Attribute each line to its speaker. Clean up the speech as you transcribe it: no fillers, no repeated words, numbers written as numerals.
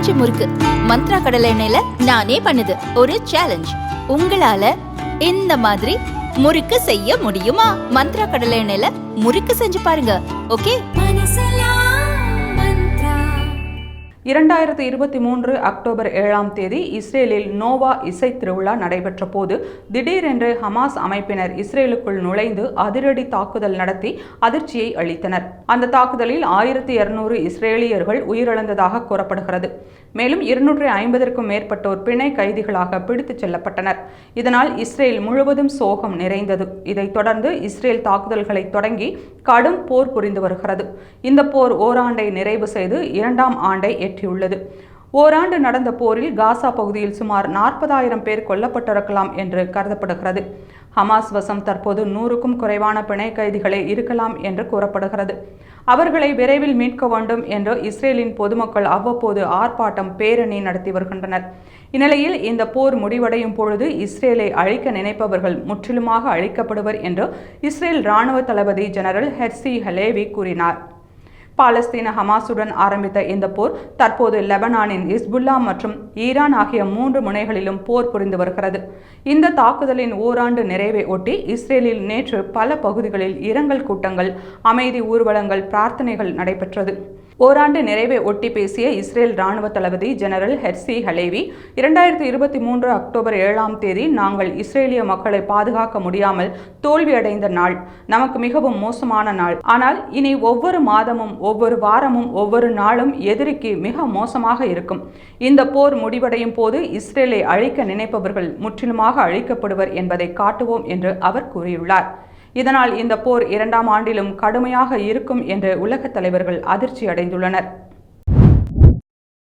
Speaker 1: பஞ்சு முறுக்கு மந்த்ரா கடலை எண்ணெயில நானே பண்ணுது ஒரு சேலஞ்ச். உங்களால இந்த மாதிரி முறுக்கு செய்ய முடியுமா? மந்த்ரா கடலை எண்ணெயில முறுக்கு செஞ்சு பாருங்க. ஓகே.
Speaker 2: 2023 அக்டோபர் 7 இஸ்ரேலில் நோவா இசை திருவிழா நடைபெற்ற போது திடீரென்று ஹமாஸ் அமைப்பினர் இஸ்ரேலுக்குள் நுழைந்து அதிரடி தாக்குதல் நடத்தி அதிர்ச்சியை அளித்தனர். அந்த தாக்குதலில் 1200 இஸ்ரேலியர்கள் உயிரிழந்ததாக கூறப்படுகிறது. மேலும் 250க்கும் மேற்பட்டோர் பிணை கைதிகளாக பிடித்துச் செல்லப்பட்டனர். இதனால் இஸ்ரேல் முழுவதும் சோகம் நிறைந்தது. இதைத் தொடர்ந்து இஸ்ரேல் தாக்குதல்களை தொடங்கி கடும் போர் புரிந்து வருகிறது. இந்த போர் ஓராண்டை நிறைவு செய்து 2ஆம் ஆண்டை எட்டியுள்ளது. ஓராண்டு நடந்த போரில் காசா பகுதியில் சுமார் 40,000 பேர் கொல்லப்பட்டிருக்கலாம் என்று கருதப்படுகிறது. ஹமாஸ் வசம் தற்போது 100க்கும் குறைவான பிணை கைதிகளே இருக்கலாம் என்று கூறப்படுகிறது. அவர்களை விரைவில் மீட்க வேண்டும் என்று இஸ்ரேலின் பொதுமக்கள் அவ்வப்போது ஆர்ப்பாட்டம் பேரணி நடத்தி வருகின்றனர். இந்நிலையில் இந்த போர் முடிவடையும் பொழுது இஸ்ரேலை அழிக்க நினைப்பவர்கள் முற்றிலுமாக அழிக்கப்படுவர் என்று இஸ்ரேல் இராணுவ தளபதி ஜெனரல் ஹெர்சி ஹலேவி கூறினார். பாலஸ்தீன ஹமாஸுடன் ஆரம்பித்த இந்த போர் தற்போது லெபனானின் இஸ்புல்லா மற்றும் ஈரான் ஆகிய 3 முனைகளிலும் போர் புரிந்து வருகிறது. இந்த தாக்குதலின் ஓராண்டு நிறைவை ஒட்டி இஸ்ரேலில் நேற்று பல பகுதிகளில் இரங்கல் கூட்டங்கள், அமைதி ஊர்வலங்கள், பிரார்த்தனைகள் நடைபெற்றது. ஓராண்டு நிறைவை ஒட்டி பேசிய இஸ்ரேல் இராணுவ தளபதி ஜெனரல் ஹெர்சி ஹலேவி, 2023 அக்டோபர் 7 நாங்கள் இஸ்ரேலிய மக்களை பாதுகாக்க முடியாமல் தோல்வியடைந்த நாள், நமக்கு மிகவும் மோசமான நாள். ஆனால் இனி ஒவ்வொரு மாதமும், ஒவ்வொரு வாரமும், ஒவ்வொரு நாளும் எதிரிக்கு மிக மோசமாக இருக்கும். இந்த போர் முடிவடையும் போது இஸ்ரேலை அழிக்க நினைப்பவர்கள் முற்றிலுமாக அழிக்கப்படுவர் என்பதை காட்டுவோம் என்று அவர் கூறியுள்ளார். இதனால் இந்த போர் 2ஆம் ஆண்டிலும் கடுமையாக இருக்கும் என்று உலகத் தலைவர்கள் அதிர்ச்சி அடைந்துள்ளனர்.